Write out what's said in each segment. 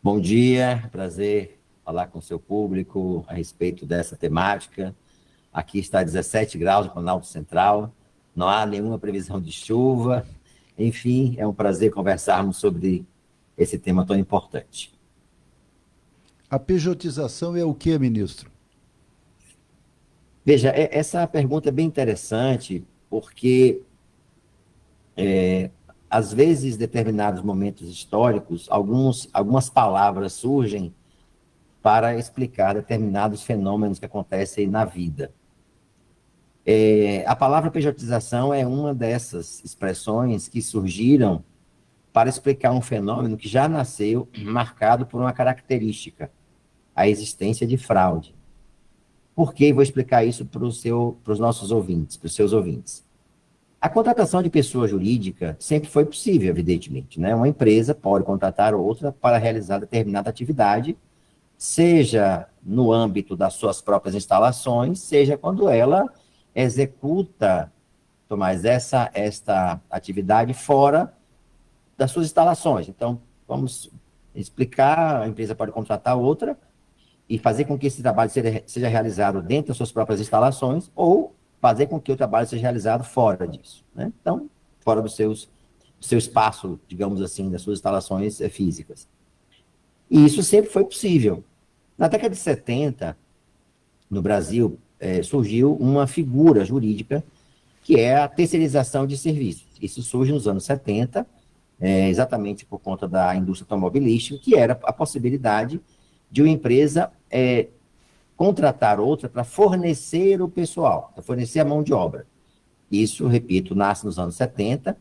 Bom dia, prazer falar com o seu público a respeito dessa temática. Aqui está 17 graus no Planalto Central, não há nenhuma previsão de chuva. Enfim, é um prazer conversarmos sobre esse tema tão importante. A pejotização é o que, ministro? Veja, essa pergunta é bem interessante, porque às vezes, em determinados momentos históricos, algumas palavras surgem para explicar determinados fenômenos que acontecem na vida. A palavra pejotização é uma dessas expressões que surgiram para explicar um fenômeno que já nasceu marcado por uma característica, a existência de fraude. Por que vou explicar isso para os nossos ouvintes, para os seus ouvintes? A contratação de pessoa jurídica sempre foi possível, evidentemente, né? Uma empresa pode contratar outra para realizar determinada atividade, seja no âmbito das suas próprias instalações, seja quando ela executa, Tomás, esta atividade fora das suas instalações. Então, vamos explicar, a empresa pode contratar outra e fazer com que esse trabalho seja realizado dentro das suas próprias instalações ou fazer com que o trabalho seja realizado fora disso, né? Então, fora do seu espaço, digamos assim, das suas instalações físicas. E isso sempre foi possível. Na década de 70, no Brasil, surgiu uma figura jurídica que é a terceirização de serviços. Isso surge nos anos 70, exatamente por conta da indústria automobilística, que era a possibilidade de uma empresa contratar outra para fornecer o pessoal, para fornecer a mão de obra. Isso, repito, nasce nos anos 70,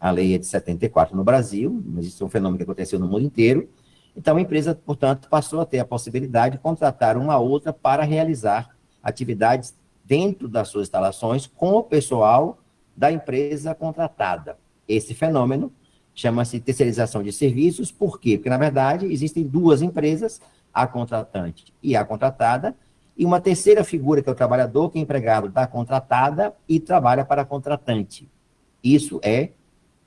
a lei é de 74 no Brasil, mas isso é um fenômeno que aconteceu no mundo inteiro. Então, a empresa, portanto, passou a ter a possibilidade de contratar uma outra para realizar atividades dentro das suas instalações com o pessoal da empresa contratada. Esse fenômeno chama-se terceirização de serviços. Por quê? Porque, na verdade, existem duas empresas, a contratante e a contratada, e uma terceira figura, que é o trabalhador, que é empregado da contratada e trabalha para a contratante. Isso é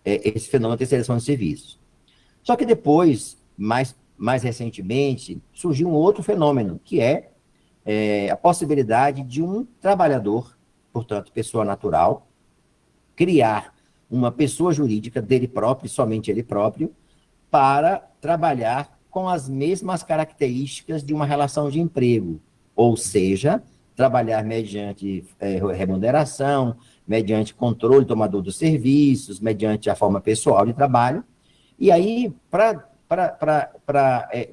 esse fenômeno de terceirização de serviços. Só que depois, mais recentemente, surgiu um outro fenômeno, que é a possibilidade de um trabalhador, portanto, pessoa natural, criar uma pessoa jurídica dele próprio, somente ele próprio, para trabalhar com as mesmas características de uma relação de emprego, ou seja, trabalhar mediante remuneração, mediante controle tomador dos serviços, mediante a forma pessoal de trabalho. E aí,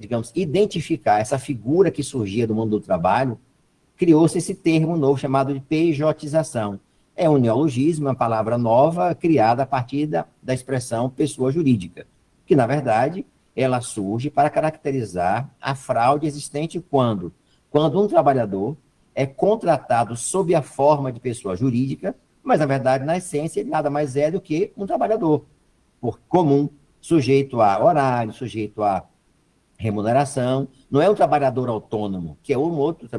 digamos, identificar essa figura que surgia do mundo do trabalho, criou-se esse termo novo chamado de pejotização. É um neologismo, uma palavra nova criada a partir da expressão pessoa jurídica, que, na verdade, ela surge para caracterizar a fraude existente quando um trabalhador é contratado sob a forma de pessoa jurídica, mas, na verdade, na essência, ele nada mais é do que um trabalhador por comum, sujeito a horário, sujeito a remuneração. Não é um trabalhador autônomo, que é um outro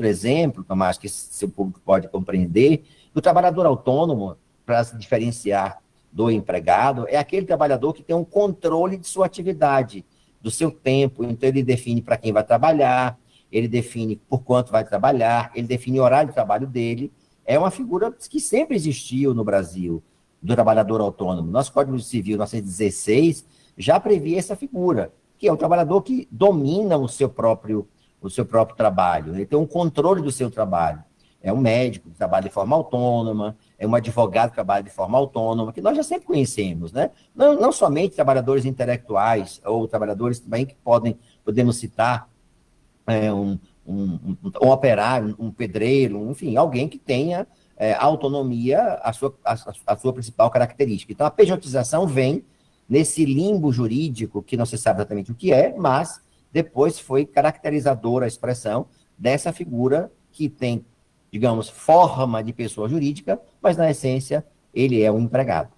exemplo, Tomás, que seu público pode compreender. O trabalhador autônomo, para se diferenciar do empregado, é aquele trabalhador que tem um controle de sua atividade, do seu tempo. Então, ele define para quem vai trabalhar, ele define por quanto vai trabalhar, ele define o horário de trabalho dele. É uma figura que sempre existiu no Brasil, do trabalhador autônomo. Nosso Código Civil 1916 já previa essa figura, que é o trabalhador que domina o seu próprio trabalho, ele tem um controle do seu trabalho. É um médico que trabalha de forma autônoma, é um advogado que trabalha de forma autônoma, que nós já sempre conhecemos, né? Não somente trabalhadores intelectuais, ou trabalhadores também que podemos citar um operário, um pedreiro, enfim, alguém que tenha autonomia, a sua principal característica. Então, a pejotização vem nesse limbo jurídico, que não se sabe exatamente o que é, mas depois foi caracterizadora a expressão dessa figura que tem, digamos, forma de pessoa jurídica, mas, na essência, ele é um empregado.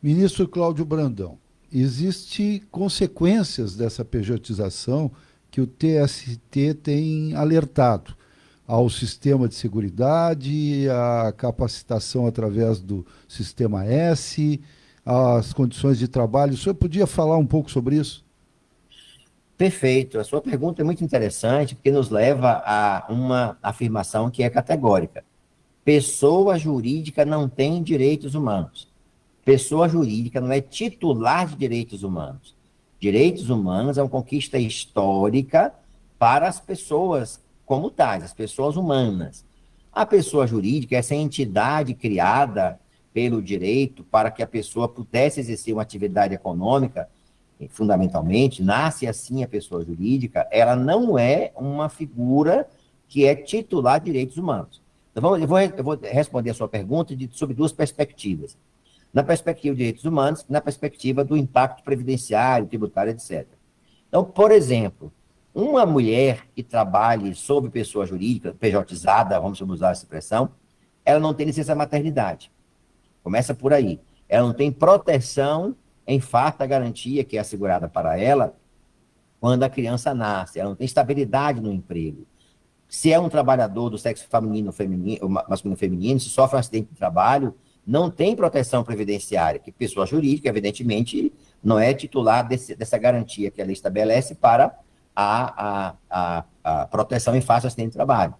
Ministro Cláudio Brandão, existem consequências dessa pejotização que o TST tem alertado ao sistema de seguridade, à capacitação através do sistema S, às condições de trabalho. O senhor podia falar um pouco sobre isso? Perfeito. A sua pergunta é muito interessante, porque nos leva a uma afirmação que é categórica. Pessoa jurídica não tem direitos humanos. Pessoa jurídica não é titular de direitos humanos. Direitos humanos é uma conquista histórica para as pessoas como tais, as pessoas humanas. A pessoa jurídica é essa entidade criada pelo direito para que a pessoa pudesse exercer uma atividade econômica, fundamentalmente, nasce assim a pessoa jurídica, ela não é uma figura que é titular de direitos humanos. Então, eu vou responder a sua pergunta sobre duas perspectivas. Na perspectiva de direitos humanos e na perspectiva do impacto previdenciário, tributário, etc. Então, por exemplo, uma mulher que trabalhe sob pessoa jurídica, PJizada, vamos usar essa expressão, ela não tem licença maternidade. Começa por aí. Ela não tem proteção em farta garantia que é assegurada para ela quando a criança nasce. Ela não tem estabilidade no emprego. Se é um trabalhador do sexo feminino, masculino feminino, se sofre um acidente de trabalho, não tem proteção previdenciária, que pessoa jurídica, evidentemente, não é titular dessa garantia que a lei estabelece para a proteção em face ao acidente de trabalho.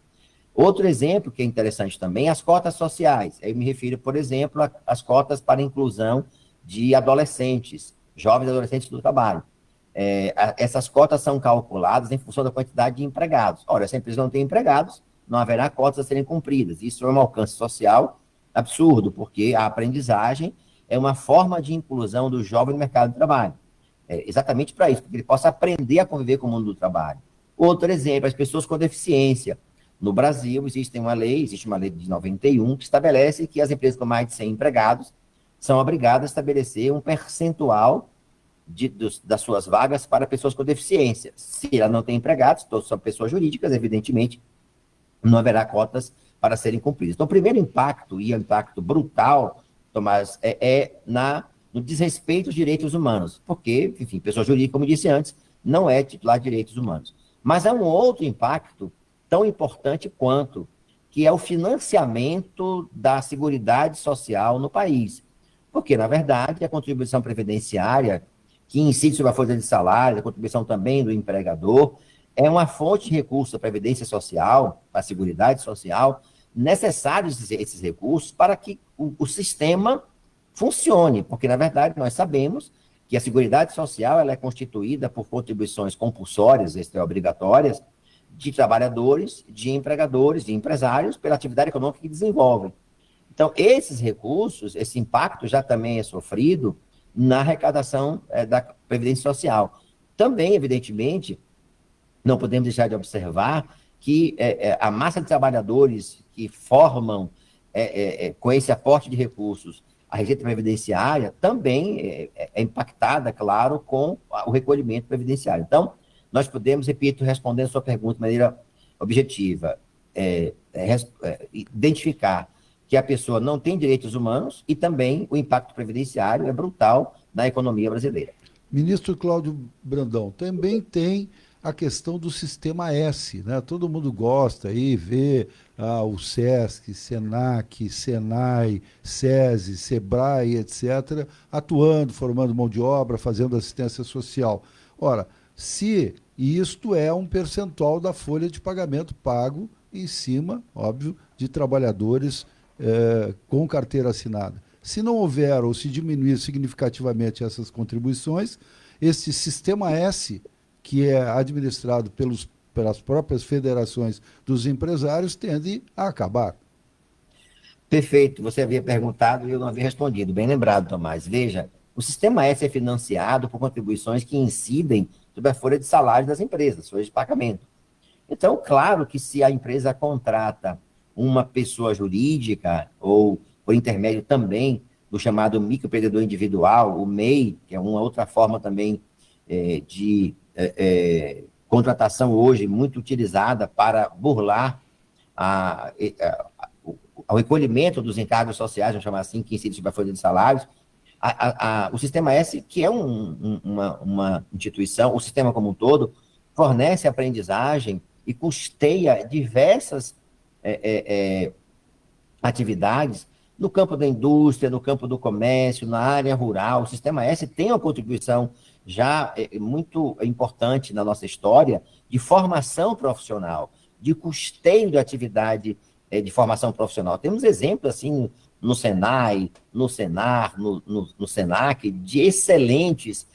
Outro exemplo que é interessante também, as cotas sociais. Eu me refiro, por exemplo, às cotas para inclusão de adolescentes, jovens adolescentes do trabalho. Essas cotas são calculadas em função da quantidade de empregados. Ora, se a empresa não tem empregados, não haverá cotas a serem cumpridas. Isso é um alcance social absurdo, porque a aprendizagem é uma forma de inclusão do jovem no mercado de trabalho. Exatamente para isso, para que ele possa aprender a conviver com o mundo do trabalho. Outro exemplo, as pessoas com deficiência. No Brasil, existe uma lei de 91, que estabelece que as empresas com mais de 100 empregados são obrigadas a estabelecer um percentual das suas vagas para pessoas com deficiência. Se ela não tem empregados, todos são pessoas jurídicas, evidentemente, não haverá cotas para serem cumpridas. Então, o primeiro impacto, e o impacto brutal, Tomás, no desrespeito aos direitos humanos, porque, enfim, pessoa jurídica, como disse antes, não é titular de direitos humanos. Mas há um outro impacto tão importante quanto, que é o financiamento da Seguridade Social no país. Porque, na verdade, a contribuição previdenciária, que incide sobre a folha de salário, a contribuição também do empregador, é uma fonte de recursos da Previdência Social, da Seguridade Social, necessários esses recursos para que o sistema funcione. Porque, na verdade, nós sabemos que a Seguridade Social ela é constituída por contribuições compulsórias, extra-obrigatórias, de trabalhadores, de empregadores, de empresários, pela atividade econômica que desenvolvem. Então, esses recursos, esse impacto já também é sofrido na arrecadação da Previdência Social. Também, evidentemente, não podemos deixar de observar que a massa de trabalhadores que formam, com esse aporte de recursos, a receita previdenciária, também é impactada, claro, com o recolhimento previdenciário. Então, nós podemos, repito, respondendo a sua pergunta de maneira objetiva, identificar que a pessoa não tem direitos humanos e também o impacto previdenciário é brutal na economia brasileira. Ministro Cláudio Brandão, também tem a questão do Sistema S, né? Todo mundo gosta aí, vê o SESC, SENAC, SENAI, SESI, SEBRAE, etc., atuando, formando mão de obra, fazendo assistência social. Ora, se isto é um percentual da folha de pagamento pago em cima, óbvio, de trabalhadores com carteira assinada. Se não houver ou se diminuir significativamente essas contribuições, esse Sistema S, que é administrado pelas próprias federações dos empresários, tende a acabar. Perfeito, você havia perguntado e eu não havia respondido. Bem lembrado, Tomás. Veja, o Sistema S é financiado por contribuições que incidem sobre a folha de salário das empresas, folha de pagamento. Então, claro que se a empresa contrata uma pessoa jurídica, ou por intermédio também do chamado microempreendedor individual, o MEI, que é uma outra forma também de contratação hoje muito utilizada para burlar o recolhimento dos encargos sociais, vamos chamar assim, que incidem sobre a folha de salários. O Sistema S, que é uma instituição, o sistema como um todo, fornece aprendizagem e custeia diversas atividades no campo da indústria, no campo do comércio, na área rural. O Sistema S tem uma contribuição já muito importante na nossa história de formação profissional, de custeio de atividade de formação profissional. Temos exemplos assim no Senai, no Senar, no Senac, de excelentes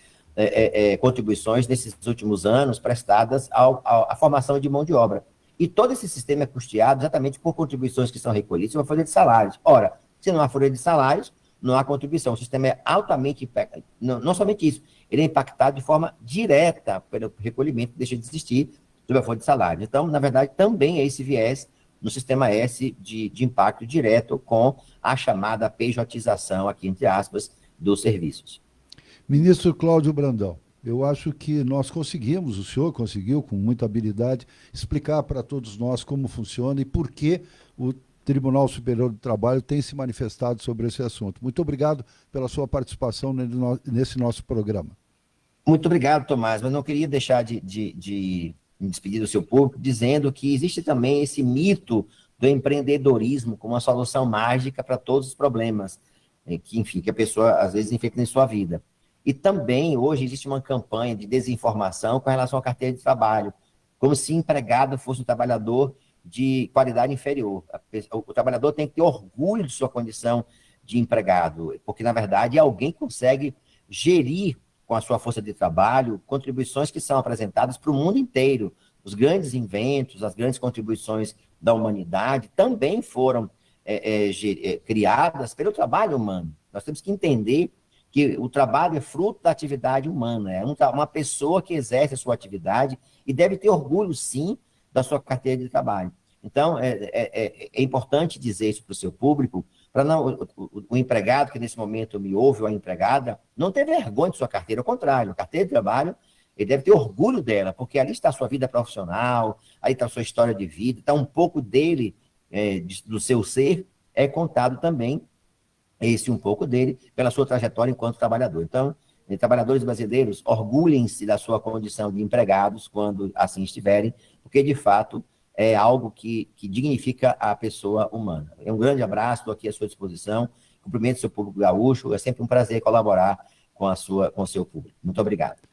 contribuições nesses últimos anos prestadas à formação de mão de obra. E todo esse sistema é custeado exatamente por contribuições que são recolhidas em uma folha de salários. Ora, se não há folha de salários, não há contribuição. O sistema é altamente... Não somente isso, ele é impactado de forma direta pelo recolhimento que deixa de existir sobre a folha de salários. Então, na verdade, também é esse viés no Sistema S de impacto direto com a chamada pejotização, aqui entre aspas, dos serviços. Ministro Cláudio Brandão, eu acho que nós conseguimos, o senhor conseguiu, com muita habilidade, explicar para todos nós como funciona e por que o Tribunal Superior do Trabalho tem se manifestado sobre esse assunto. Muito obrigado pela sua participação nesse nosso programa. Muito obrigado, Tomás, mas não queria deixar de me despedir do seu público dizendo que existe também esse mito do empreendedorismo como uma solução mágica para todos os problemas que, enfim, que a pessoa às vezes enfrenta em sua vida. E também hoje existe uma campanha de desinformação com relação à carteira de trabalho, como se empregado fosse um trabalhador de qualidade inferior. O trabalhador tem que ter orgulho de sua condição de empregado, porque, na verdade, alguém consegue gerir com a sua força de trabalho contribuições que são apresentadas para o mundo inteiro. Os grandes inventos, as grandes contribuições da humanidade também foram criadas pelo trabalho humano. Nós temos que entender que o trabalho é fruto da atividade humana, é uma pessoa que exerce a sua atividade e deve ter orgulho, sim, da sua carteira de trabalho. Então, é importante dizer isso para o seu público, para o empregado que nesse momento me ouve, ou a empregada, não ter vergonha de sua carteira, ao contrário, a carteira de trabalho, ele deve ter orgulho dela, porque ali está a sua vida profissional, aí está a sua história de vida, está um pouco dele, do seu ser, é contado também esse um pouco dele, pela sua trajetória enquanto trabalhador. Então, trabalhadores brasileiros, orgulhem-se da sua condição de empregados, quando assim estiverem, porque, de fato, é algo que dignifica a pessoa humana. Um grande abraço, estou aqui à sua disposição, cumprimento o seu público gaúcho, é sempre um prazer colaborar com o seu público. Muito obrigado.